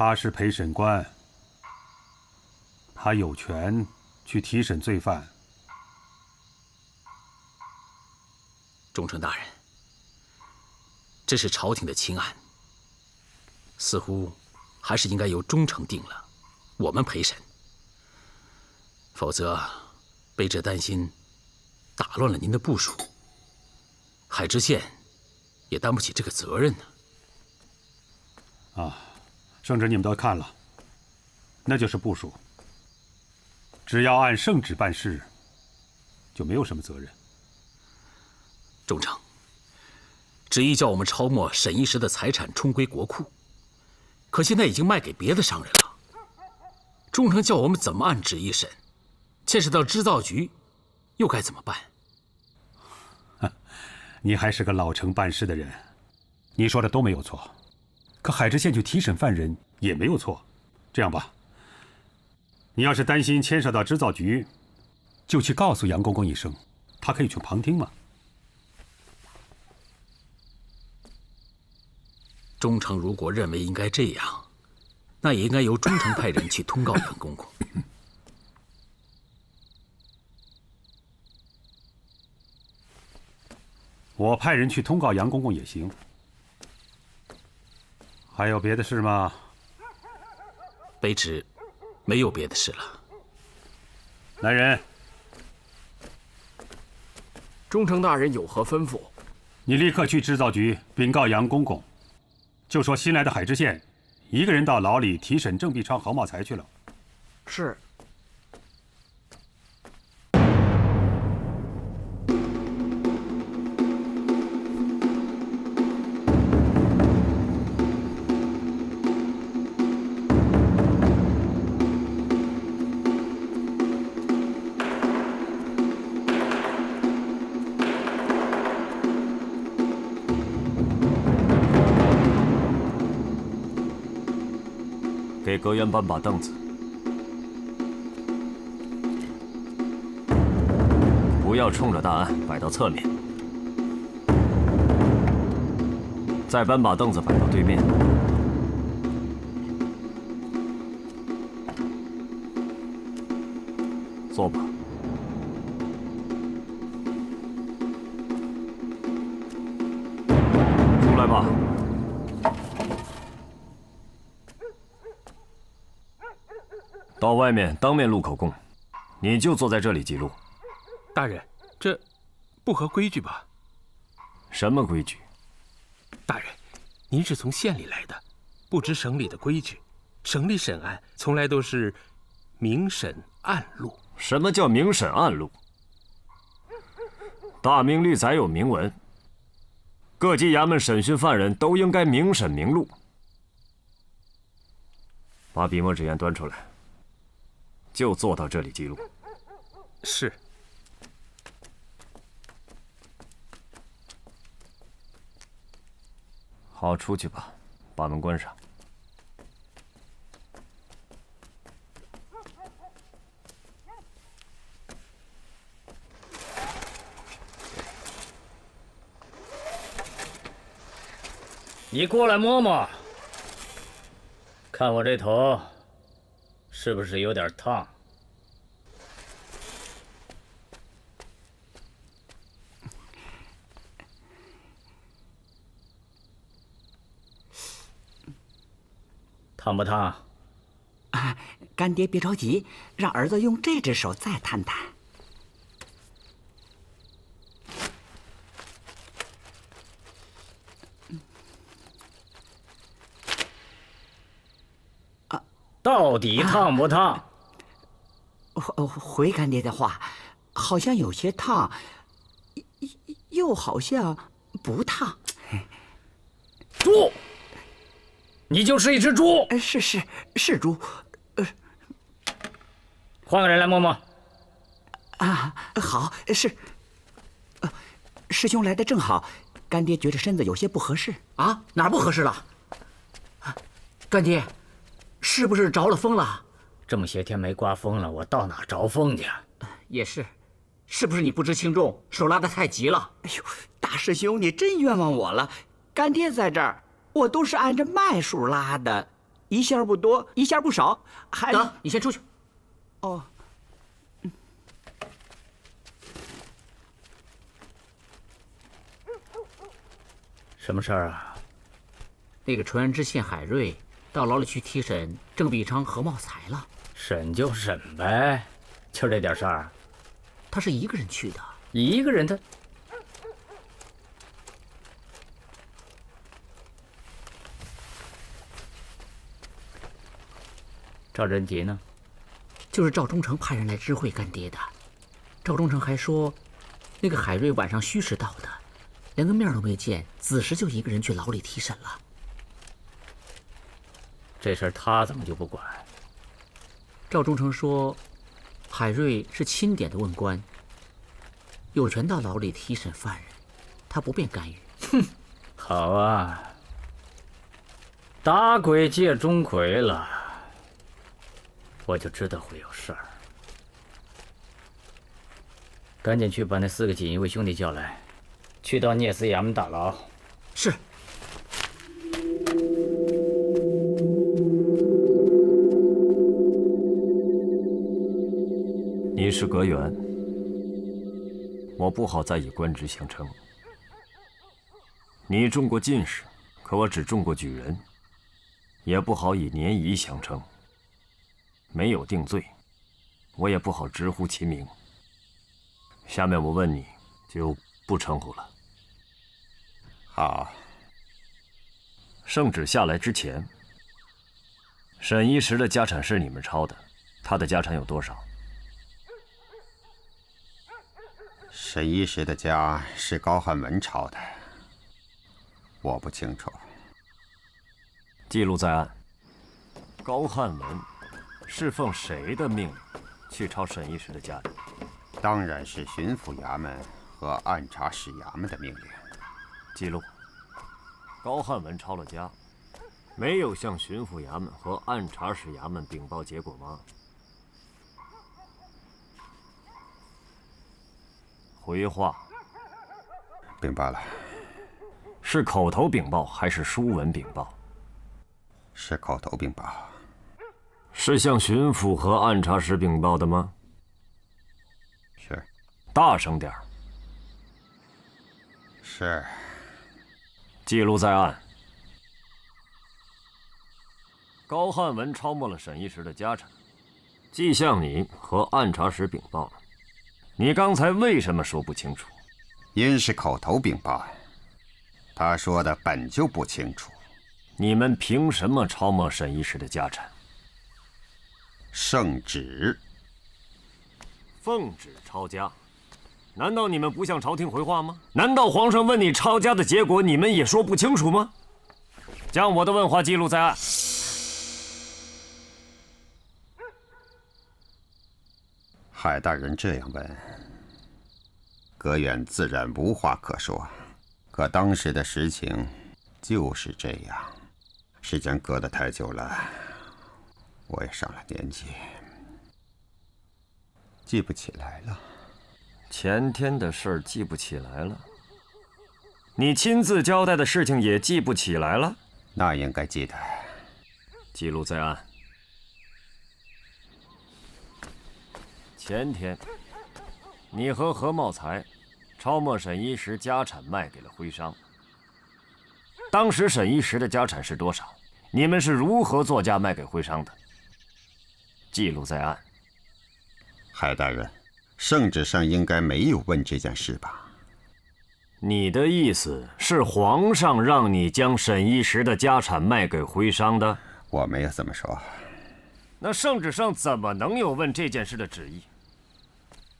他是陪审官，他有权去提审罪犯。忠诚大人，这是朝廷的轻案，似乎还是应该由忠诚定了，我们陪审。否则，卑职担心打乱了您的部署，海知县也担不起这个责任呢。圣旨你们都看了，那就是部署。只要按圣旨办事，就没有什么责任。忠诚，旨意叫我们抄没沈一时的财产充归国库，可现在已经卖给别的商人了。忠诚叫我们怎么按旨意审？牵涉到织造局，又该怎么办？你还是个老成办事的人，你说的都没有错。可海知县去提审犯人也没有错。这样吧，你要是担心牵涉到织造局，就去告诉杨公公一声，他可以去旁听嘛。忠诚如果认为应该这样，那也应该由忠诚派人去通告杨公公。我派人去通告杨公公也行。还有别的事吗？卑职没有别的事了。来人，忠诚大人有何吩咐？你立刻去织造局禀告杨公公，就说新来的海知县一个人到牢里提审郑必昌、郝茂才去了。是。给阁员搬把凳子，不要冲着大案，摆到侧面。再搬把凳子摆到对面。坐吧。出来吧。到外面当面录口供，你就坐在这里记录。大人，这不合规矩吧？什么规矩？大人，您是从县里来的，不知省里的规矩。省里审案从来都是明审暗录。什么叫明审暗录？大明律载有明文，各级衙门审讯犯人都应该明审明录。把笔墨纸砚端出来。就坐到这里记录。是。好，出去吧，把门关上。你过来摸摸，看我这头。是不是有点烫？烫不烫？啊，干爹别着急，让儿子用这只手再探探。到底烫不烫？回干爹的话，好像有些烫，又好像不烫。猪，你就是一只猪。是猪。换个人来摸摸。啊，好，是。师兄来的正好，干爹觉得身子有些不合适。啊，哪儿不合适了？干爹。是不是着了风了？这么些天没刮风了，我到哪着风去？也是，是不是你不知轻重，手拉得太急了？哎呦，大师兄，你真冤枉我了！干爹在这儿，我都是按着脉数拉的。一下不多，一下不少，还……得，你先出去。哦，什么事儿啊？那个纯安知县海瑞到牢里去提审郑必昌和茂才了。审就审呗，就这点事儿。他是一个人去的。一个人他……赵仁杰呢？就是赵忠诚派人来知会干爹的。赵忠诚还说，那个海瑞晚上虚实到的，连个面都没见，子时就一个人去牢里提审了。这事儿他怎么就不管？赵忠诚说，海瑞是钦点的问官，有权到牢里提审犯人，他不便干预。哼，好啊，打鬼借钟馗了，我就知道会有事儿。赶紧去把那4个锦衣卫兄弟叫来，去到聂司衙门大牢。是。你是阁员，我不好再以官职相称。你中过进士，可我只中过举人，也不好以年仪相称。没有定罪，我也不好直呼其名。下面我问你，就不称呼了。好。圣旨下来之前，沈一时的家产是你们抄的，他的家产有多少？沈一时的家是高汉文抄的，我不清楚。记录在案。高汉文是奉谁的命令去抄沈一时的家里？当然是巡抚衙门和按察使衙门的命令。记录：高汉文抄了家，没有向巡抚衙门和按察使衙门禀报结果吗？回话。禀报了。是口头禀报还是书文禀报？是口头禀报。是向巡抚和按察使禀报的吗？是。大声点儿。是。记录在案。高汉文抄没了沈一时的家产，既向你和按察使禀报了，你刚才为什么说不清楚？因是口头禀报，他说的本就不清楚。你们凭什么抄没沈一时的家产？圣旨。奉旨抄家，难道你们不向朝廷回话吗？难道皇上问你抄家的结果，你们也说不清楚吗？将我的问话记录在案。海大人这样问，阁员自然无话可说。可当时的实情就是这样，时间隔得太久了，我也上了年纪，记不起来了。前天的事儿记不起来了，你亲自交代的事情也记不起来了？那应该记得。记录在案。前天，你和何茂才抄没沈一时家产卖给了徽商。当时沈一时的家产是多少？你们是如何作价卖给徽商的？记录在案。海大人，圣旨上应该没有问这件事吧？你的意思是皇上让你将沈一时的家产卖给徽商的？我没有这么说。那圣旨上怎么能有问这件事的旨意？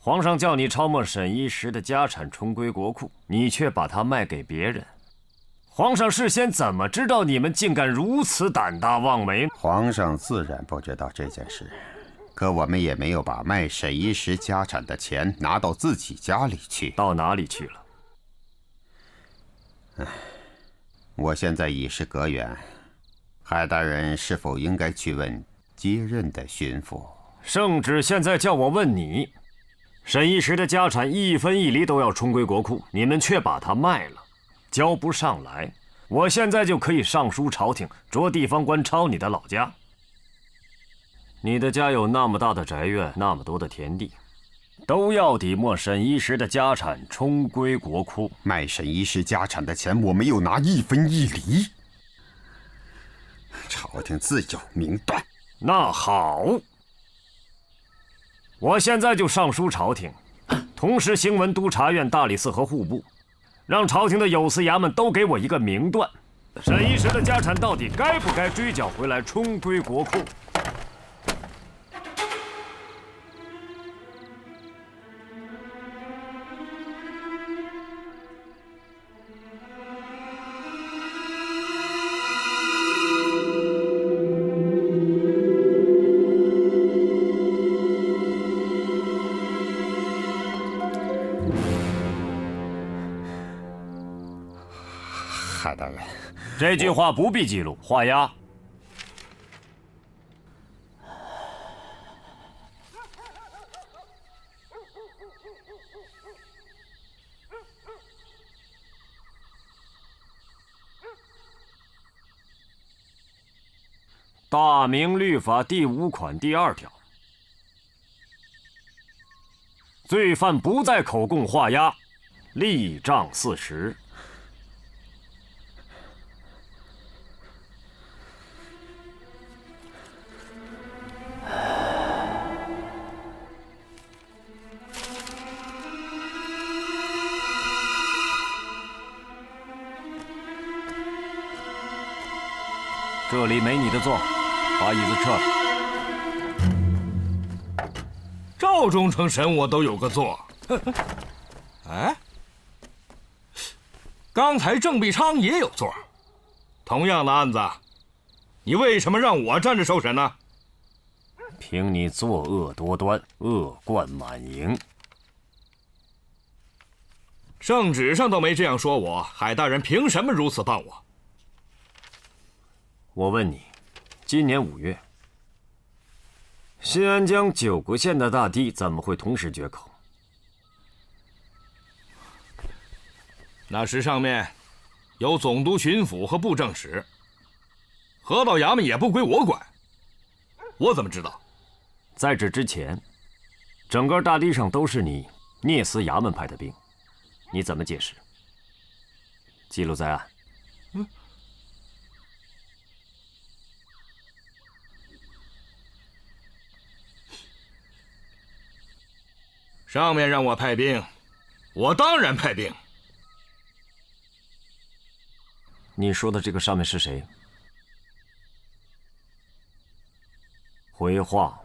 皇上叫你抄没沈一时的家产重归国库，你却把它卖给别人。皇上事先怎么知道你们竟敢如此胆大妄为？皇上自然不知道这件事，可我们也没有把卖沈一时家产的钱拿到自己家里去。到哪里去了？我现在已是阁员，海大人是否应该去问接任的巡抚？圣旨现在叫我问你，沈一时的家产1分1厘都要重归国库，你们却把它卖了，交不上来，我现在就可以上书朝廷，着地方官抄你的老家。你的家有那么大的宅院，那么多的田地，都要抵没沈一时的家产，充归国库。卖沈一时家产的钱，我没有拿1分1厘，朝廷自有明断。那好，我现在就上书朝廷，同时行文督察院、大理寺和户部，让朝廷的有司衙门都给我一个明断，沈一时的家产到底该不该追缴回来，充归国库？海大人，这句话不必记录，画押。大明律法第5款第2条，罪犯不在口供画押，立杖40。这里没你的座，把椅子撤了。赵忠诚审我都有个座。哎，刚才郑必昌也有座。同样的案子，你为什么让我站着受审呢？凭你作恶多端，恶贯满盈。圣旨上都没这样说我，海大人凭什么如此办我？我问你，今年5月，新安江9个县的大堤怎么会同时决口？那时上面有总督、巡抚和布政使，河道衙门也不归我管，我怎么知道？在这之前，整个大堤上都是你聂司衙门派的兵，你怎么解释？记录在案。上面让我派兵，我当然派兵。你说的这个上面是谁？回话。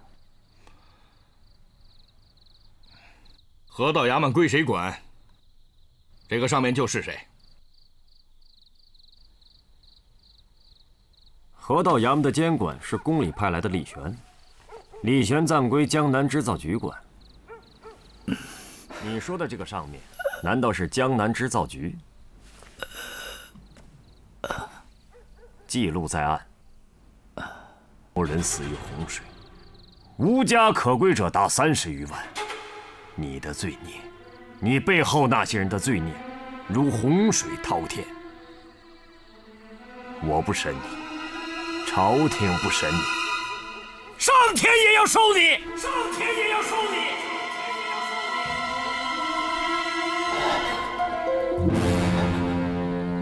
河道衙门归谁管？这个上面就是谁。河道衙门的监管是宫里派来的李玄，李玄暂归江南织造局管。你说的这个上面，难道是江南织造局？记录在案。无人死于洪水，无家可归者达30余万。你的罪孽，你背后那些人的罪孽，如洪水滔天。我不审你，朝廷不审你，上天也要收你！上天也要收你！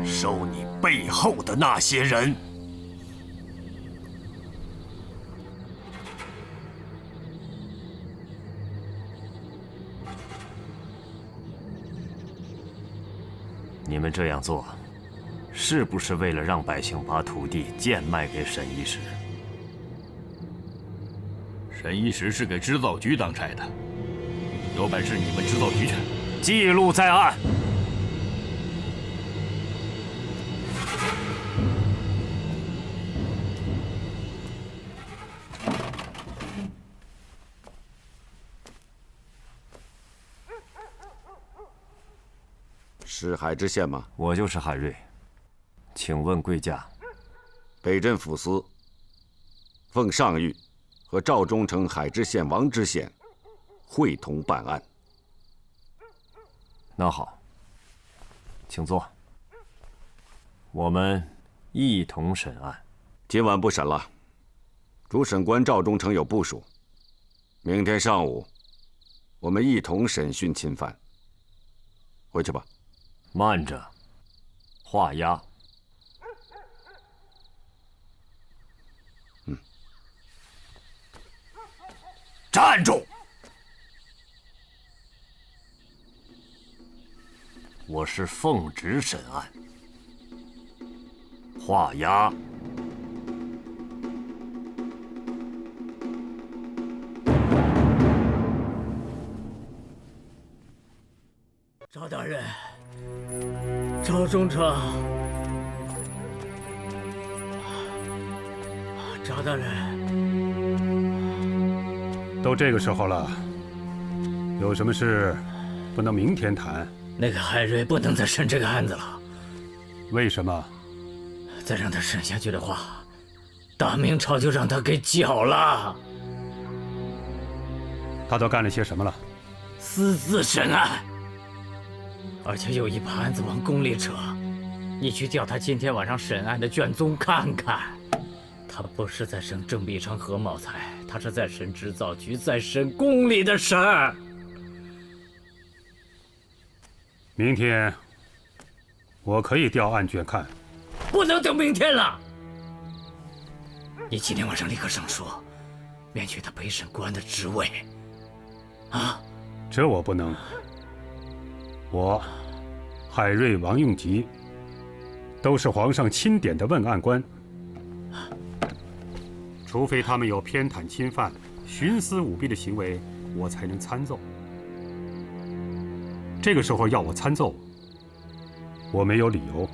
收你背后的那些人。你们这样做，是不是为了让百姓把土地贱卖给沈一时？沈一时是给织造局当差的，有本事你们织造局去！记录在案。是海知县吗？我就是海瑞，请问贵驾。北镇抚司奉上谕和赵忠诚、海知县王知县会同办案。那好，请坐。我们一同审案。今晚不审了，主审官赵忠诚有部署，明天上午我们一同审讯钦犯。回去吧。慢着，画押。站住！我是奉旨审案，画押。赵大人，赵忠诚，赵大人，都这个时候了，有什么事不能明天谈？那个海瑞不能再审这个案子了。为什么？再让他审下去的话，大明朝就让他给剿了。他都干了些什么了？私自审案，而且有意把案子往宫里扯。你去调他今天晚上审案的卷宗看看，他不是在审郑必昌、何茂才，他是在审制造局，在审宫里的事儿。明天我可以调案卷看。不能等明天了。你今天晚上立刻上书，免去他陪审官的职位。啊，这我不能。我海瑞、王用吉都是皇上钦点的问案官，除非他们有偏袒侵犯、徇私舞弊的行为，我才能参奏。这个时候要我参奏，我没有理由。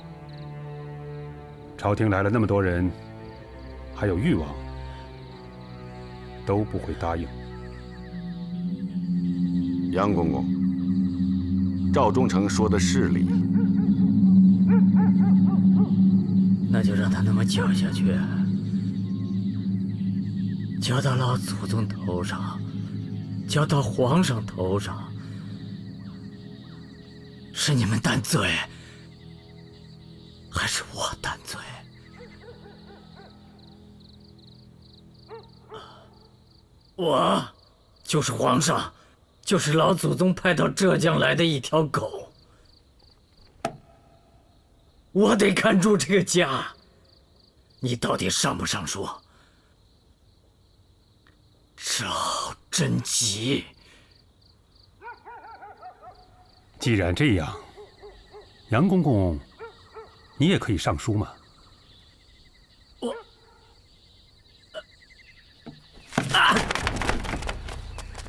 朝廷来了那么多人，还有誉王，都不会答应。杨公公，赵忠诚说的是理，那就让他那么搅下去，搅到老祖宗头上，搅到皇上头上。是你们担罪，还是我担罪？我就是皇上，就是老祖宗派到浙江来的一条狗。我得看住这个家。你到底上不上书？赵贞吉。既然这样，杨公公，你也可以上书嘛。我，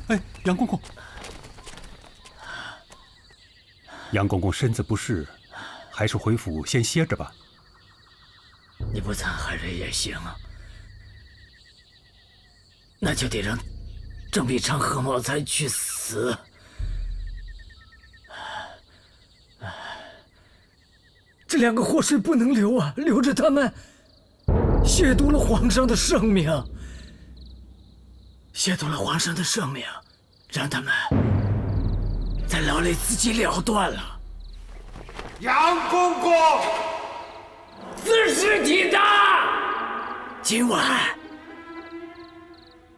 哎，杨公公，杨公公身子不适，还是回府先歇着吧。你不参海瑞也行，那就得让郑必昌、何茂才去死。这两个祸水不能留啊！留着他们，亵渎了皇上的圣命，亵渎了皇上的圣命，让他们在牢里自己了断了。杨公公，自食体大！今晚，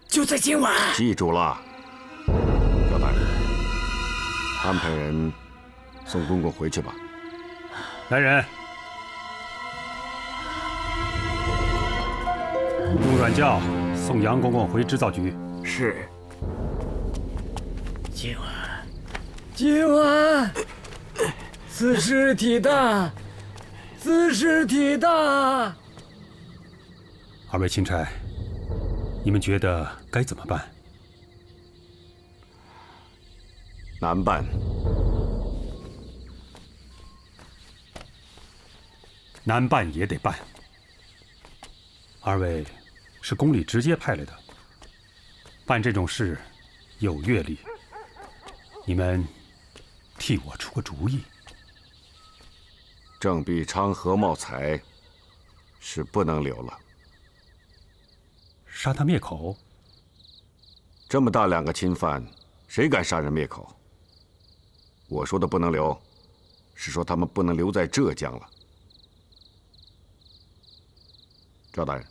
就在今晚。记住了，赵大人，安排人送公公回去吧。来人，用软轿送杨公公回织造局。是。今晚，自食体大，自食体大。二位钦差，你们觉得该怎么办？难办。难办也得办。二位是宫里直接派来的，办这种事有阅历，你们替我出个主意。郑必昌、何茂才是不能留了。杀他灭口？这么大两个钦犯，谁敢杀人灭口？我说的不能留，是说他们不能留在浙江了。赵大人，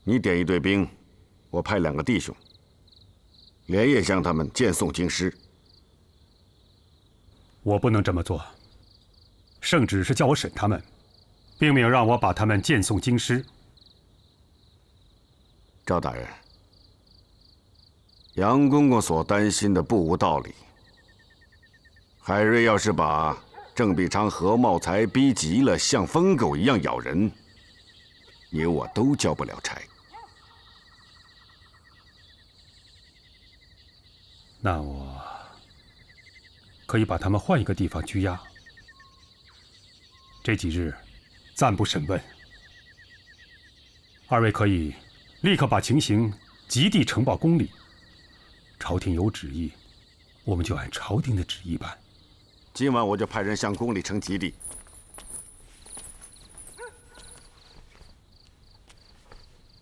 你点一队兵，我派2个弟兄，连夜将他们荐送京师。我不能这么做。圣旨是叫我审他们，并没有让我把他们荐送京师。赵大人，杨公公所担心的不无道理。海瑞要是把郑必昌、何茂才逼急了，像疯狗一样咬人，你我都交不了差。那我可以把他们换一个地方拘押，这几日暂不审问。2位可以立刻把情形即地呈报宫里，朝廷有旨意，我们就按朝廷的旨意办。今晚我就派人向宫里呈吉地。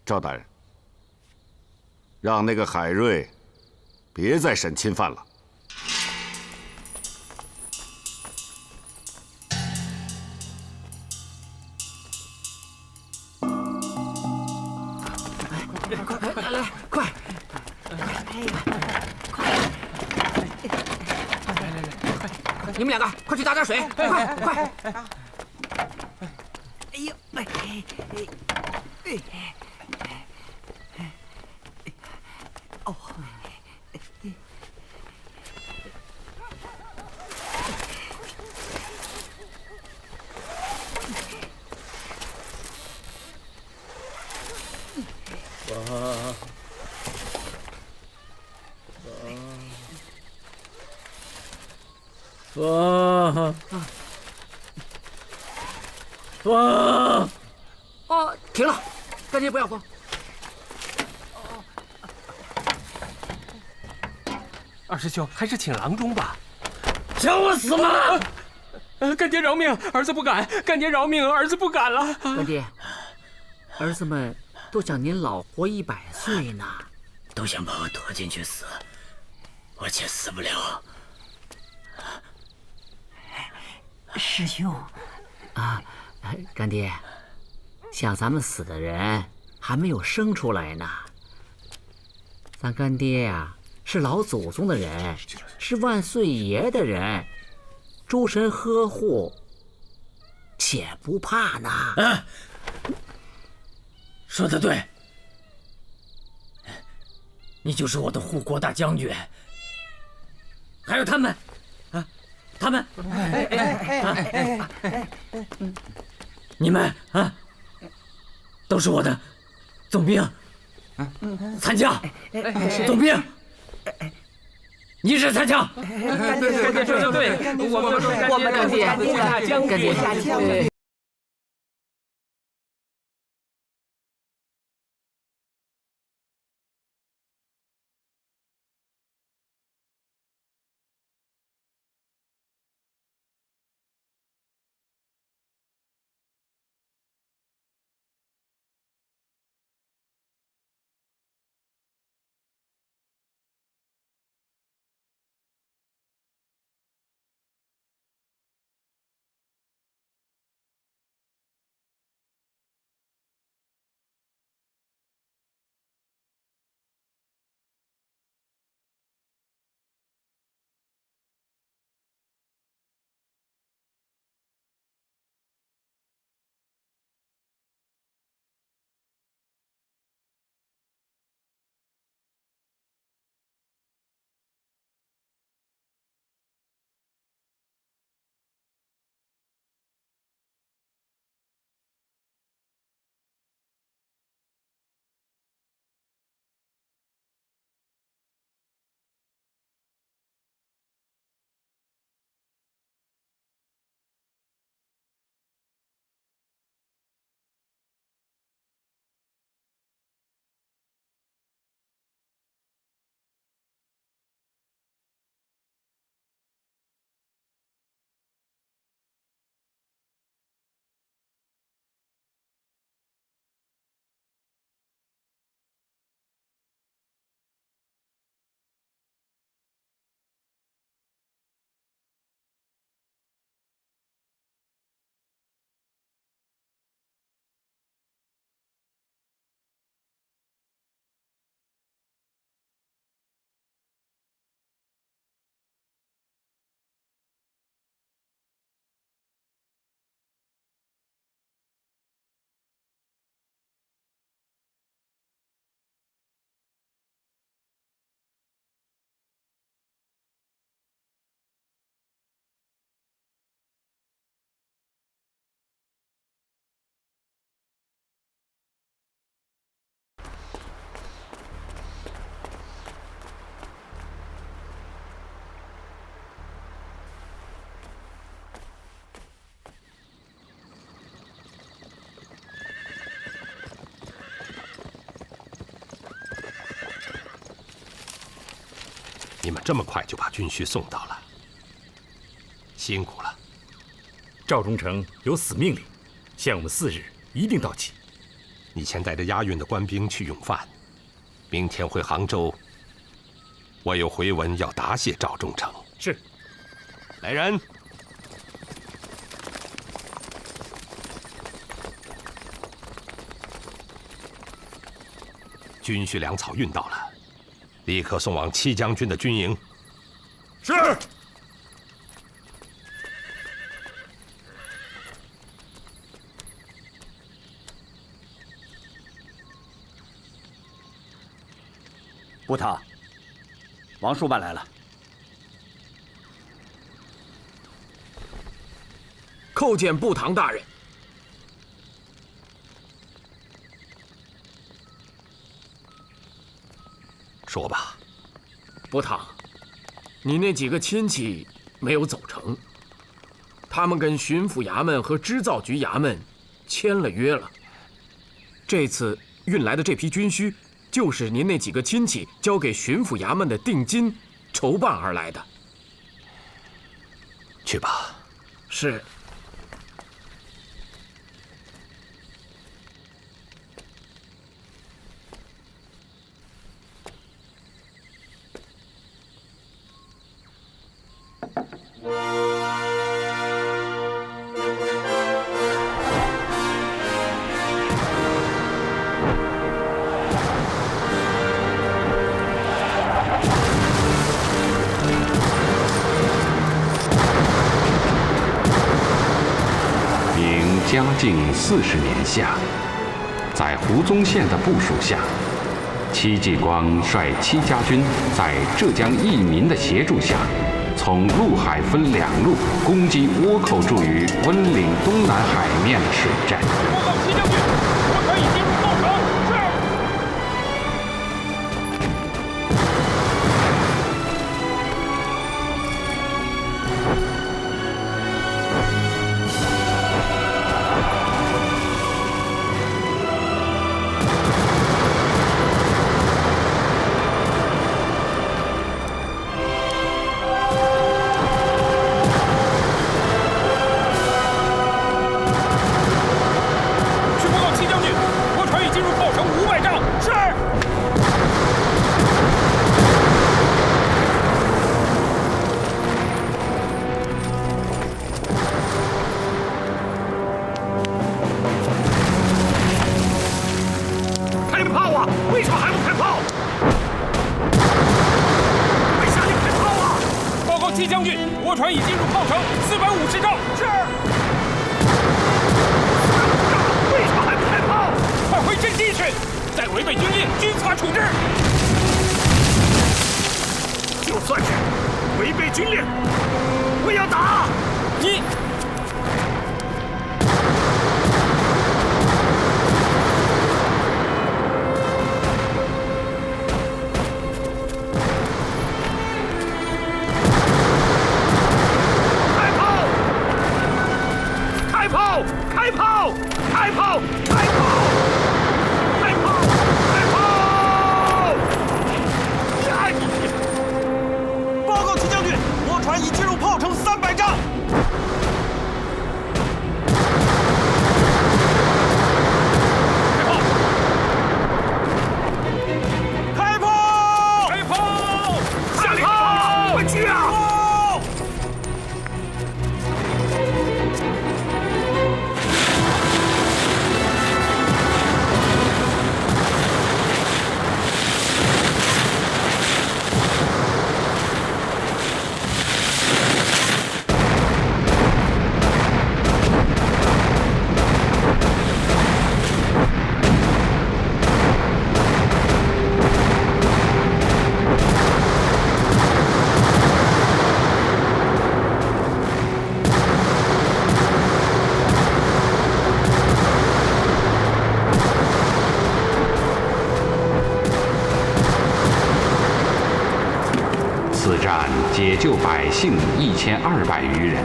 赵大人，让那个海瑞别再审钦犯了。来，快！你们2个快去打点水，快！哎呦，哦，风！哦，停了，干爹不要风。二师兄，还是请郎中吧。想我死吗？干爹饶命，儿子不敢。干爹饶命，儿子不敢了。干爹，儿子们都想您老活100岁呢，都想把我拖进去死，我却死不了。师兄，啊，干爹，想咱们死的人还没有生出来呢。咱干爹呀，是老祖宗的人，是万岁爷的人，诸神呵护，且不怕呢。啊，说得对，你就是我的护国大将军。还有他们，他们，你们啊，都是我的总兵、残将、总兵。你是残将。干爹说的对，我们干爹护大将军。这么快就把军需送到了，辛苦了。赵忠诚有死命令，限我们4日一定到齐。你先带着押运的官兵去永范，明天回杭州。我有回文要答谢赵忠诚。是。来人。军需粮草运到了，立刻送往戚将军的军营。是。部堂，王叔办来了。叩见部堂大人。说吧。部堂，你那几个亲戚没有走成，他们跟巡抚衙门和织造局衙门签了约了。这次运来的这批军需，就是您那几个亲戚交给巡抚衙门的定金筹办而来的。去吧。是。嘉靖40年夏，在胡宗宪的部署下，戚继光率戚家军在浙江义民的协助下，从陆海分2路攻击倭寇驻于温岭东南海面的水战。报告戚将军，我船已进入炮城。是。解救百姓1200余人，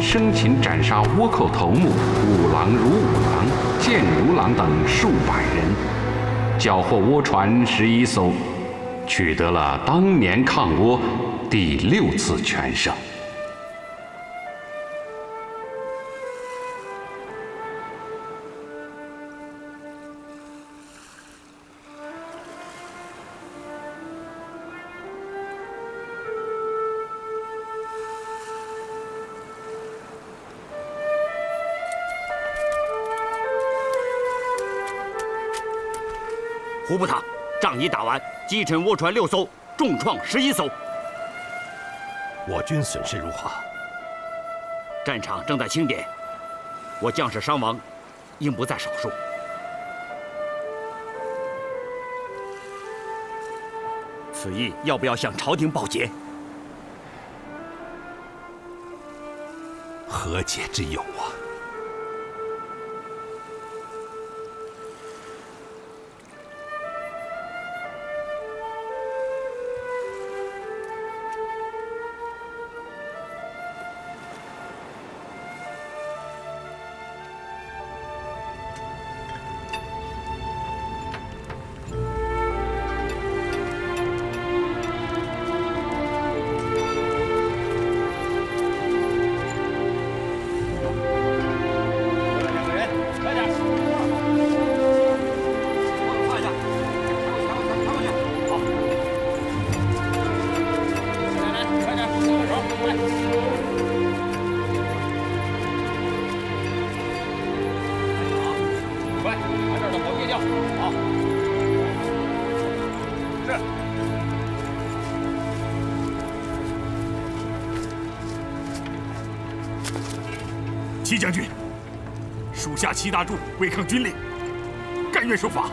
生擒斩杀倭寇头目五郎、如五郎、剑如郎等数百人，缴获倭船11艘，取得了当年抗倭第6次全胜。胡部堂，仗已打完，击沉倭船6艘，重创11艘。我军损失如何？战场正在清点，我将士伤亡应不在少数。此役要不要向朝廷报捷？何解之有啊！齐将军，属下齐大柱违抗军令，甘愿受罚。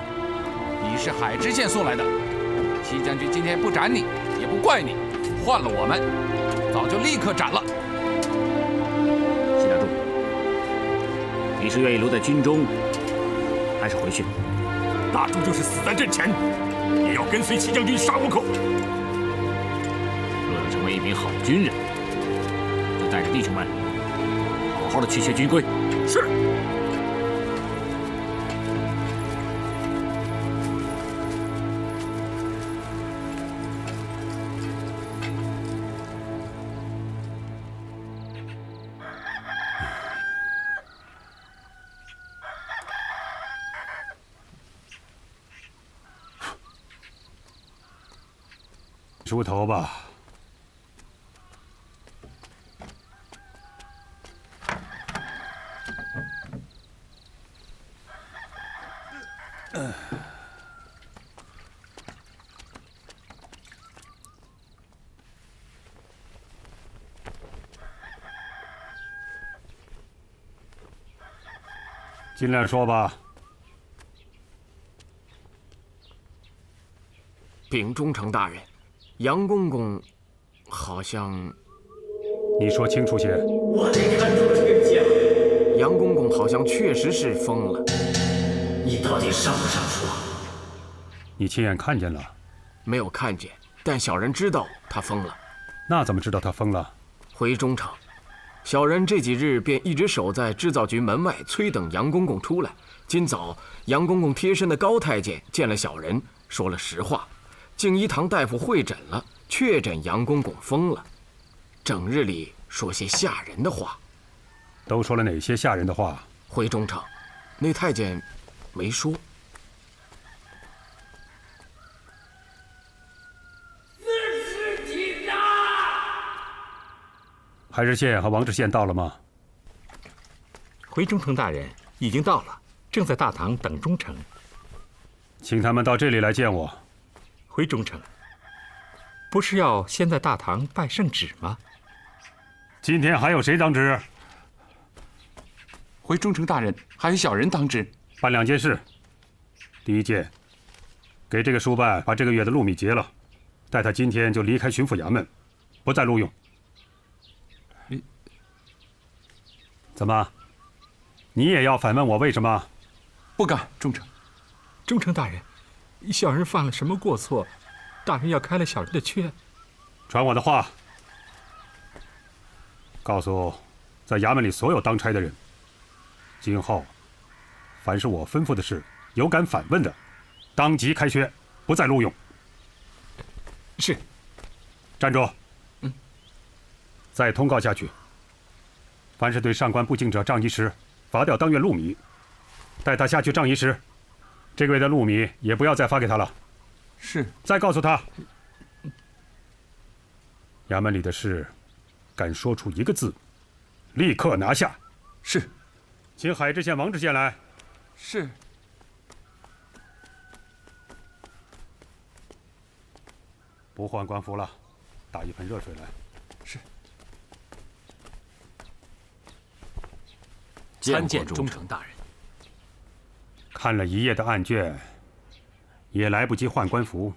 你是海知县送来的，齐将军今天不斩你，也不怪你，换了我们，早就立刻斩了。齐大柱，你是愿意留在军中，还是回去？大柱就是死在阵前，也要跟随齐将军杀倭寇。若要成为一名好军人，就带着弟兄们好好的去学军规。是。梳头吧。尽量说吧。禀忠诚大人，杨公公好像……你说清楚些。我得看出真相。杨公公好像确实是疯了。你到底上不上说？你亲眼看见了？没有看见，但小人知道他疯了。那怎么知道他疯了？回忠诚。小人这几日便一直守在织造局门外，催等杨公公出来。今早杨公公贴身的高太监见了小人，说了实话，敬一堂大夫会诊了，确诊杨公公疯了。整日里说些吓人的话。都说了哪些吓人的话？回忠诚，那太监没说。海知县和王知县到了吗？回忠诚大人，已经到了，正在大堂等忠诚。请他们到这里来见我。回忠诚，不是要先在大堂拜圣旨吗？今天还有谁当值？回忠诚大人，还有小人当值。办2件事。第一件，给这个书办把这个月的禄米结了，待他今天就离开巡抚衙门，不再录用。怎么？你也要反问我为什么？不敢，忠诚。忠诚大人，小人犯了什么过错？大人要开了小人的缺。传我的话，告诉在衙门里所有当差的人，今后凡是我吩咐的事，有敢反问的，当即开缺，不再录用。是。站住！再通告下去，凡是对上官不敬者杖1石，罚掉当月禄米。带他下去杖1石，这个月的禄米也不要再发给他了。是。再告诉他，衙门里的事，敢说出一个字，立刻拿下。是。请海知县、王知县来。是。不换官服了，打一盆热水来。是。参见忠诚大人。看了一夜的案卷，也来不及换官服，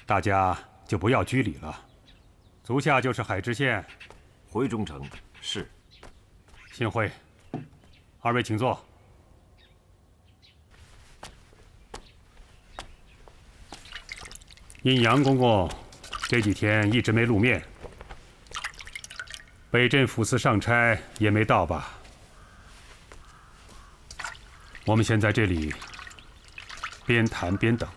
大家就不要拘礼了。足下就是海知县，回忠诚。是。幸会，二位请坐。因杨公公这几天一直没露面，北镇抚司上差也没到吧？我们先在这里边谈边等。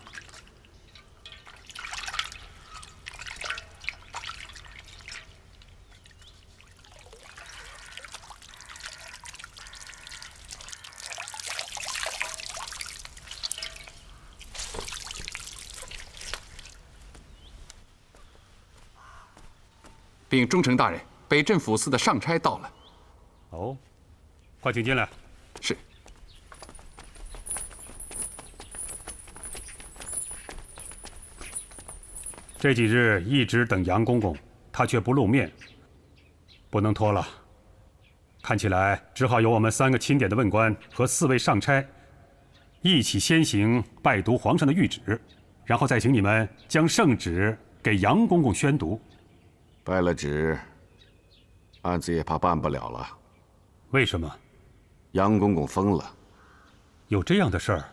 禀忠诚大人，北镇抚司的上差到了。哦，快请进来。是。这几日一直等杨公公，他却不露面，不能拖了。看起来只好由我们3个钦点的问官和4位上差，一起先行拜读皇上的谕旨，然后再请你们将圣旨给杨公公宣读。拜了旨，案子也怕办不了了。为什么？杨公公疯了。有这样的事儿？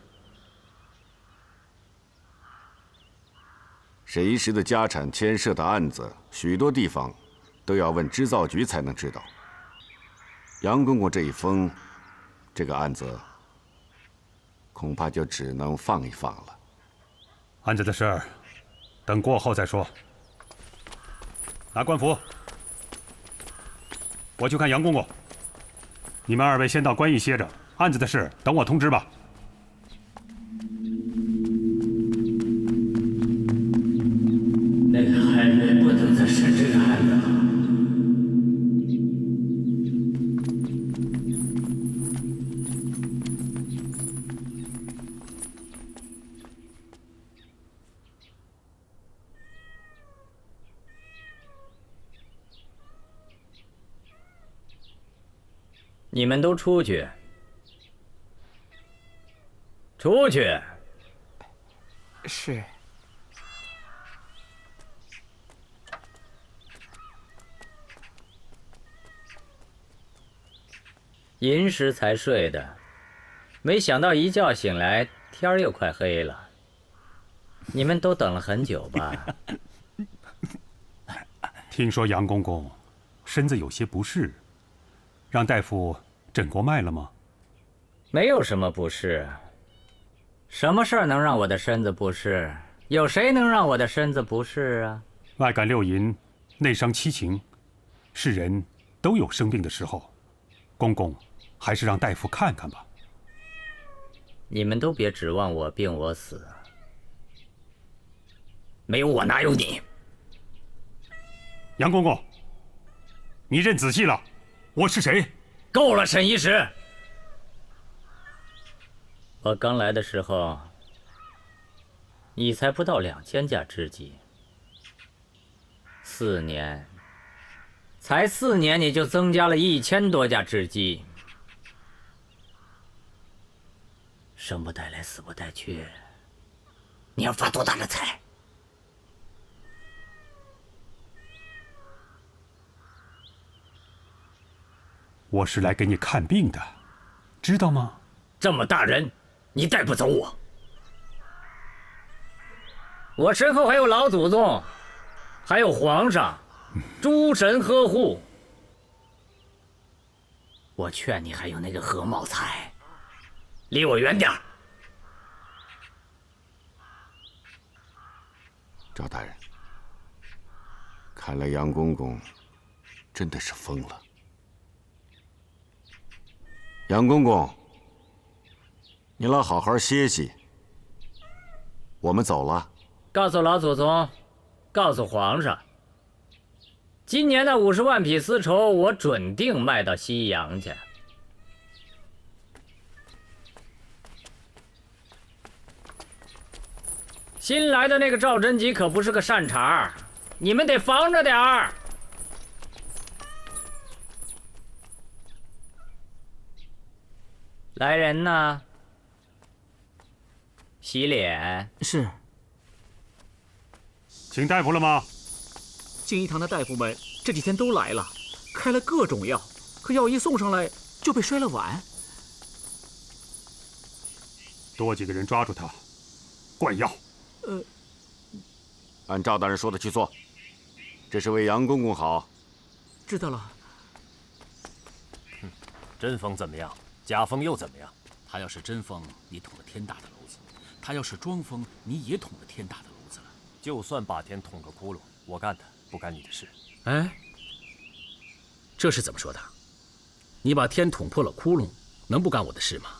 沈一石的家产牵涉的案子，许多地方都要问织造局才能知道。杨公公这一疯，这个案子恐怕就只能放一放了。案子的事儿，等过后再说。拿官服，我去看杨公公。你们2位先到官驿歇着，案子的事等我通知吧。那个海瑞不能再审这个案子了。你们都出去！出去！是。寅时才睡的，没想到一觉醒来，天儿又快黑了。你们都等了很久吧？听说杨公公身子有些不适，让大夫诊过脉了吗？没有什么不适。什么事儿能让我的身子不适？有谁能让我的身子不适啊？外感6淫，内伤7情，是人都有生病的时候。公公还是让大夫看看吧。你们都别指望我病我死，没有我哪有你？杨公公，你认仔细了，我是谁？够了，沈一石！我刚来的时候，你才不到2000架织机，4年，才4年你就增加了1000多架织机，生不带来，死不带去，你要发多大的财？我是来给你看病的，知道吗？这么大人，你带不走我。我身后还有老祖宗，还有皇上，诸神呵护。我劝你还有那个何茂才，离我远点儿。赵大人，看来杨公公真的是疯了。杨公公，你老好好歇息，我们走了。告诉老祖宗，告诉皇上，今年的50万匹丝绸，我准定卖到西洋去。新来的那个赵贞吉可不是个善茬，你们得防着点儿。来人呐！洗脸。是。请大夫了吗？静怡堂的大夫们这几天都来了，开了各种药，可药一送上来就被摔了碗。多几个人抓住他，灌药。按赵大人说的去做，这是为杨公公好。知道了。真风怎么样？假风又怎么样？他要是真风，你捅了天大的篓子；他要是装疯，你也捅了天大的篓子了。就算把天捅个窟窿，我干的，不干你的事。哎，这是怎么说的？你把天捅破了窟窿，能不干我的事吗？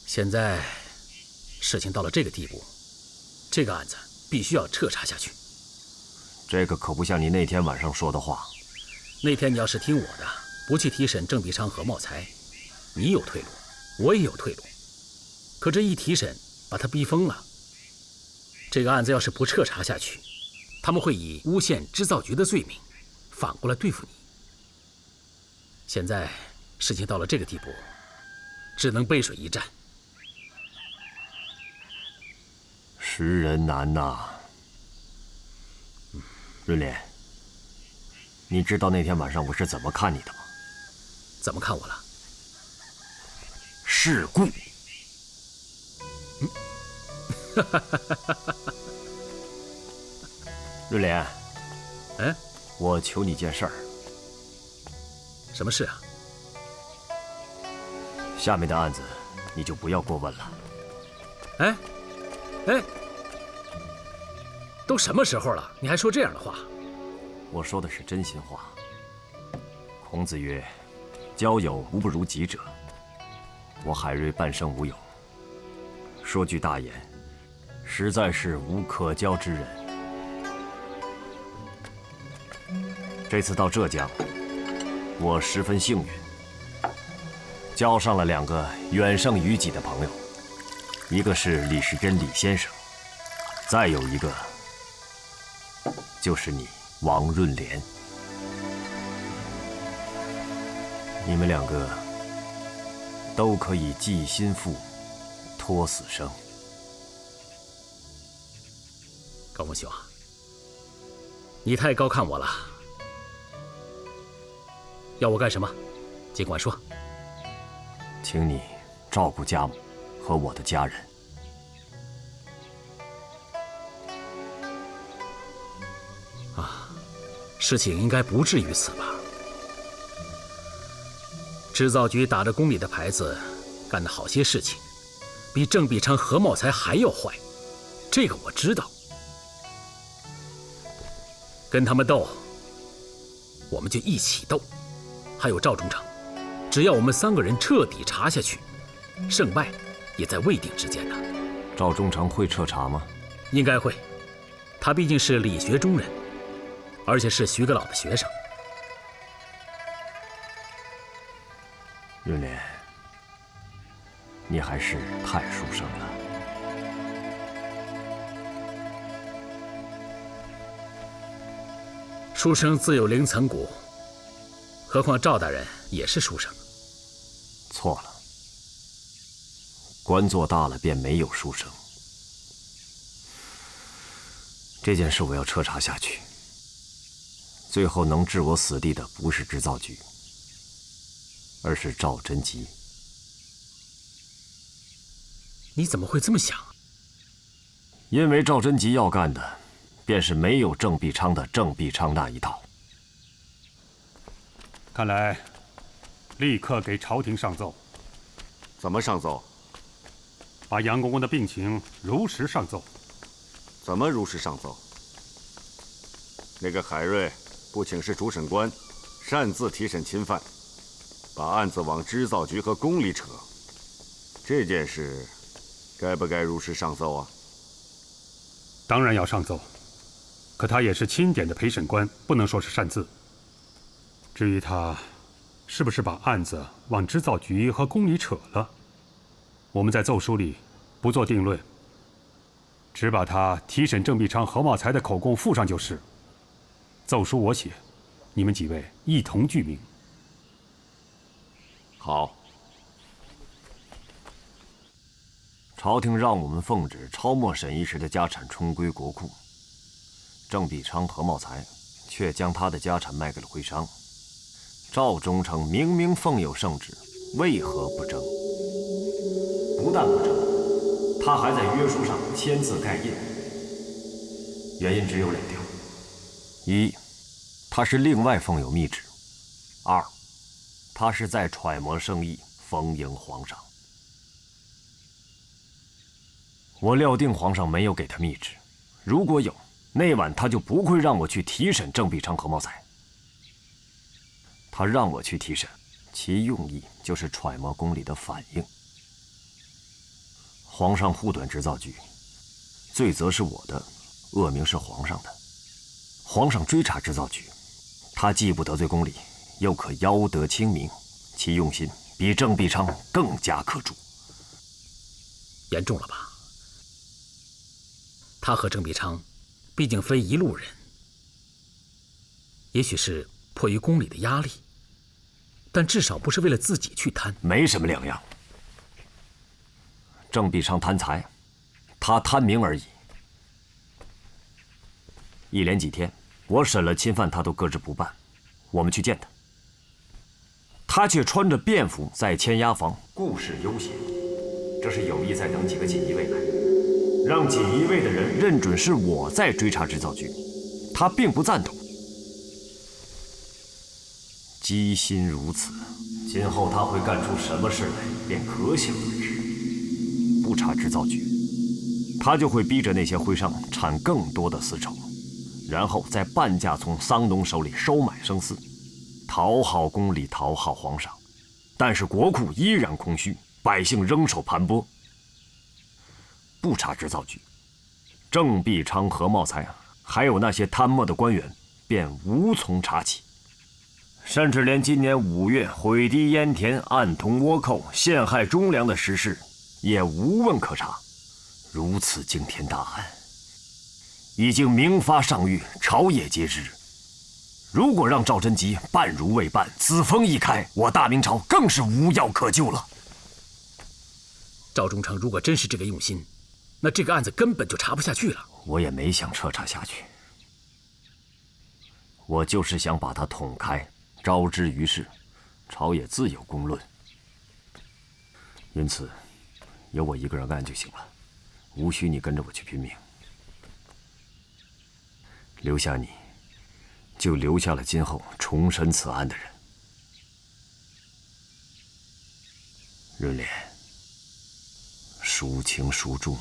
现在事情到了这个地步，这个案子必须要彻查下去。这个可不像你那天晚上说的话。那天你要是听我的，不去提审郑必昌和茂才，你有退路，我也有退路。可这一提审，把他逼疯了。这个案子要是不彻查下去，他们会以诬陷织造局的罪名，反过来对付你。现在事情到了这个地步，只能背水一战。识人难呐。润莲，你知道那天晚上我是怎么看你的吗？怎么看我了？世故。润莲，哎，我求你件事儿。什么事啊？下面的案子你就不要过问了。哎，都什么时候了，你还说这样的话？我说的是真心话。孔子曰：“交友无不如己者。”我海瑞半生无友，说句大言，实在是无可交之人。这次到浙江，我十分幸运，交上了2个远胜于己的朋友，一个是李时珍李先生，再有一个就是你王润莲。你们2个都可以寄心腹，托死生。高公兄啊，你太高看我了。要我干什么？尽管说。请你照顾家母和我的家人。啊，事情应该不至于此吧？织造局打着宫里的牌子，干的好些事情，比郑必昌、何茂才还要坏，这个我知道。跟他们斗，我们就一起斗。还有赵中丞，只要我们3个人彻底查下去，胜败也在未定之间呢。赵忠诚会彻查吗？应该会，他毕竟是理学中人，而且是徐阁老的学生。润莲，你还是太书生了。书生自有零层骨，何况赵大人也是书生。错了，官做大了便没有书生。这件事我要彻查下去，最后能置我死地的不是织造局，而是赵贞吉。你怎么会这么想？因为赵贞吉要干的，便是没有郑必昌的郑必昌那一套。看来，立刻给朝廷上奏。怎么上奏？把杨公公的病情如实上奏。怎么如实上奏？那个海瑞不请示主审官，擅自提审钦犯，把案子往织造局和宫里扯，这件事该不该如实上奏啊？当然要上奏，可他也是钦点的陪审官，不能说是擅自。至于他是不是把案子往织造局和宫里扯了，我们在奏书里不做定论，只把他提审郑必昌、何茂才的口供附上就是。奏书我写，你们几位一同具名。好。朝廷让我们奉旨抄没沈一时的家产充归国库，郑必昌、何茂才却将他的家产卖给了徽商。赵忠诚明明奉有圣旨，为何不征？不但不征，他还在约书上签字盖印。原因只有2条：一，他是另外奉有密旨；二，他是在揣摩圣意，逢迎皇上。我料定皇上没有给他密旨，如果有，那晚他就不会让我去提审郑必昌、何茂才。他让我去提审，其用意就是揣摩宫里的反应。皇上护短织造局，罪责是我的，恶名是皇上的。皇上追查织造局，他既不得罪宫里，又可邀得清明，其用心比郑必昌更加可诛。严重了吧？他和郑必昌毕竟非一路人，也许是迫于宫里的压力，但至少不是为了自己去贪。没什么两样。郑必昌贪财，他贪名而已。一连几天，我审了钦犯，他都搁置不办。我们去见他，他却穿着便服在签押房顾事悠闲，这是有意在等几个锦衣卫来，让锦衣卫的人认准是我在追查织造局。他并不赞同。机心如此，今后他会干出什么事来，便可想而知。不查织造局，他就会逼着那些徽商产更多的丝绸，然后再半价从桑农手里收买生丝，讨好宫里，讨好皇上。但是国库依然空虚，百姓仍受盘剥。不查织造局，郑必昌、何茂才还有那些贪墨的官员便无从查起，甚至连今年5月毁堤淹田、暗通倭寇、陷害忠良的实事也无问可查。如此惊天大案，已经明发上谕，朝野皆知。如果让赵贞吉办如未办，此封一开，我大明朝更是无药可救了。赵忠诚如果真是这个用心，那这个案子根本就查不下去了。我也没想彻查下去，我就是想把他捅开，招之于世，朝野自有公论。因此，由我一个人干就行了，无需你跟着我去拼命。留下你，就留下了今后重审此案的人。润莲，孰轻孰重？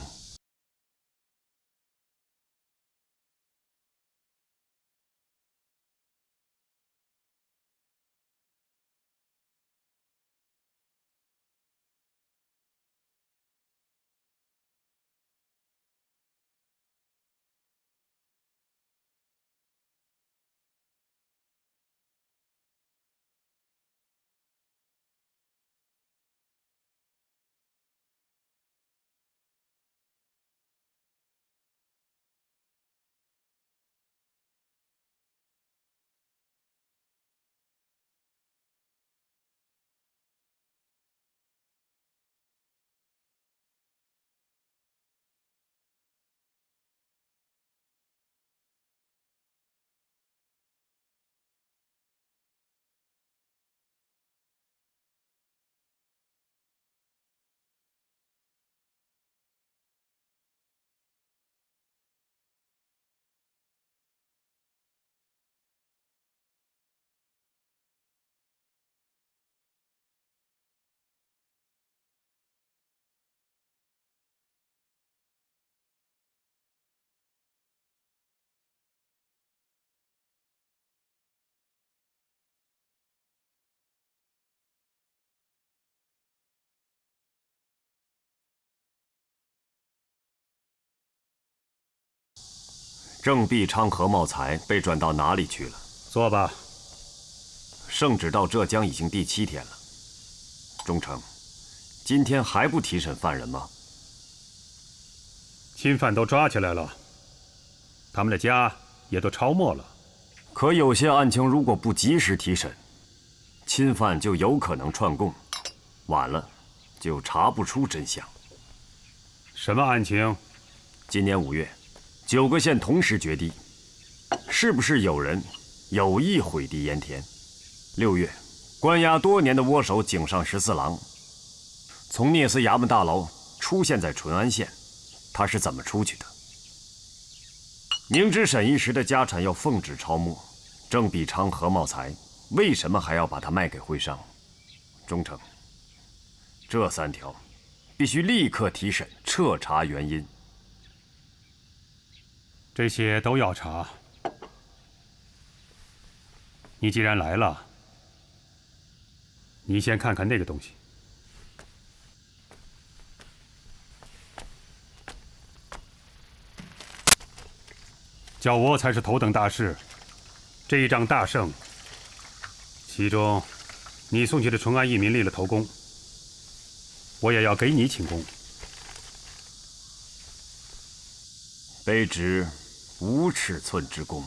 郑必昌和茂才被转到哪里去了？坐吧。圣旨到浙江已经第7天了。忠诚，今天还不提审犯人吗？钦犯都抓起来了，他们的家也都抄没了。可有些案情如果不及时提审，钦犯就有可能串供，晚了就查不出真相。什么案情？今年5月，9个县同时决堤，是不是有人有意毁堤淹田？6月，关押多年的窝首井上14郎，从聂司衙门大牢出现在淳安县，他是怎么出去的？明知沈一石的家产要奉旨抄没，郑必昌、何茂才为什么还要把他卖给徽商？忠诚，这3条必须立刻提审，彻查原因。这些都要查。你既然来了，你先看看那个东西。叫我才是头等大事，这一仗大胜，其中你送去的淳安义民立了头功，我也要给你请功。卑职无尺寸之功。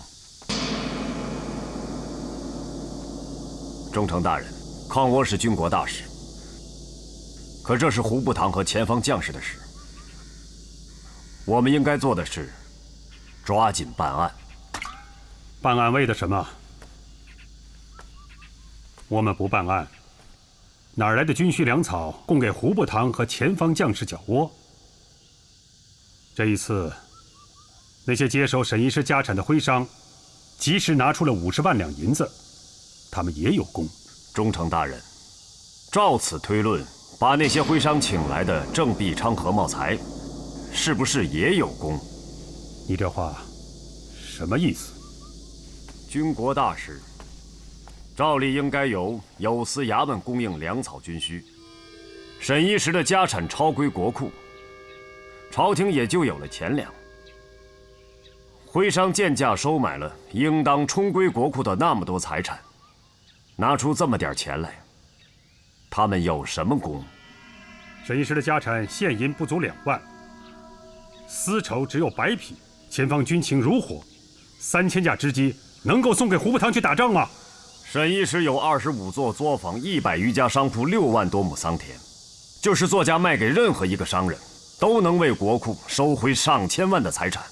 忠诚大人，抗倭是军国大事，可这是胡部堂和前方将士的事。我们应该做的是抓紧办案。办案为的什么？我们不办案，哪来的军需粮草供给胡部堂和前方将士缴窝？这一次，那些接手沈一石家产的徽商，及时拿出了50万两银子，他们也有功。忠诚大人，照此推论，把那些徽商请来的郑必昌、何茂才，是不是也有功？你这话什么意思？军国大事，照例应该由有司衙门供应粮草军需，沈一石的家产超归国库，朝廷也就有了钱粮。徽商贱价收买了应当充归国库的那么多财产，拿出这么点钱来，他们有什么功？沈一石的家产现银不足2万，丝绸只有100匹，前方军情如火，3000架织机能够送给胡部堂去打仗吗？沈一石有25座作坊，100余家商铺，6万多亩桑田，就是作价卖给任何一个商人，都能为国库收回上千万的财产。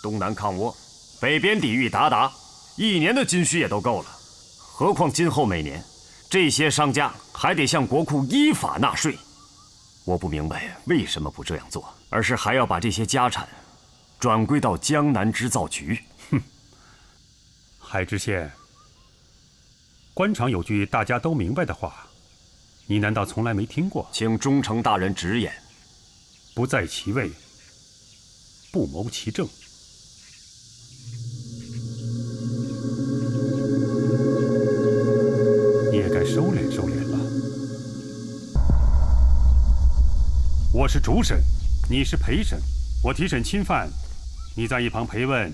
东南抗倭，北边抵御鞑靼，1年的军需也都够了，何况今后每年，这些商家还得向国库依法纳税。我不明白为什么不这样做，而是还要把这些家产转归到江南织造局。哼，海知县，官场有句大家都明白的话，你难道从来没听过？请忠诚大人直言。不在其位，不谋其政。你也该收敛收敛了。我是主审，你是陪审，我提审钦犯，你在一旁陪问，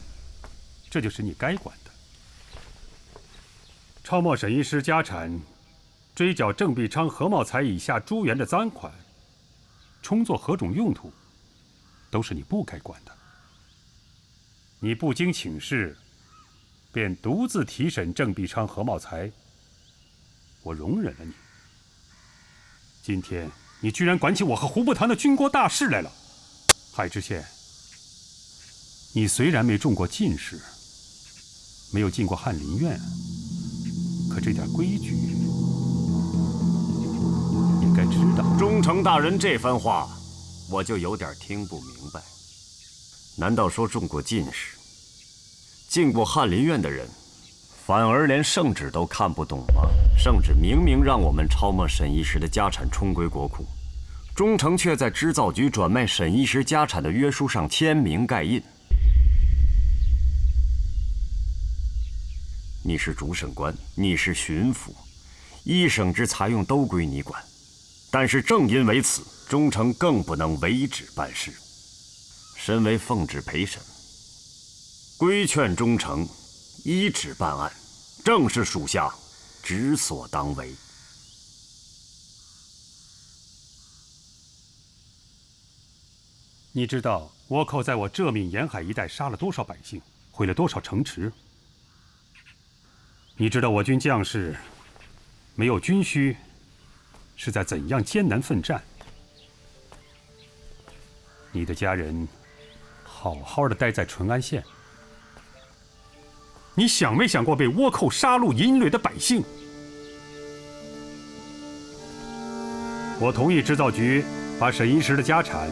这就是你该管的。抄没沈一石家产，追缴郑必昌、何茂才以下诸员的赃款，充作何种用途，都是你不该管的。你不经请示，便独自提审郑必昌、何茂才，我容忍了你。今天你居然管起我和胡部堂的军国大事来了，海知县，你虽然没中过进士，没有进过翰林院，可这点规矩也该知道。忠诚大人这番话，我就有点听不明白。难道说中过进士、进过翰林院的人，反而连圣旨都看不懂吗？圣旨明明让我们抄没沈一石的家产充归国库，忠诚却在织造局转卖沈一石家产的约书上签名盖印。你是主审官，你是巡抚，一省之财用都归你管。但是正因为此，忠诚更不能违旨办事。身为奉旨陪审，规劝忠诚，依旨办案，正是属下职所当为。你知道倭寇在我浙闽沿海一带杀了多少百姓，毁了多少城池？你知道我军将士没有军需是在怎样艰难奋战？你的家人好好的待在淳安县，你想没想过被倭寇杀戮淫掠的百姓？我同意织造局把沈一时的家产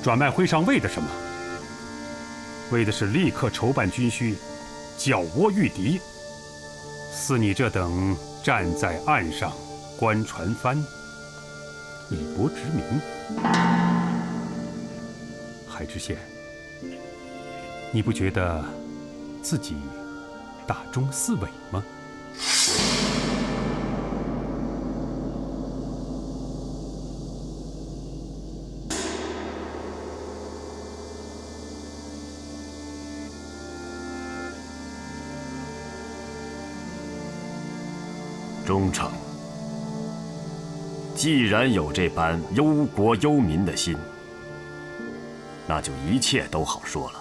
转卖徽上，为的什么？为的是立刻筹办军需，剿倭御敌。似你这等站在岸上观船帆，以博殖民，海知县，你不觉得自己大中思伪吗？忠诚，既然有这般忧国忧民的心，那就一切都好说了。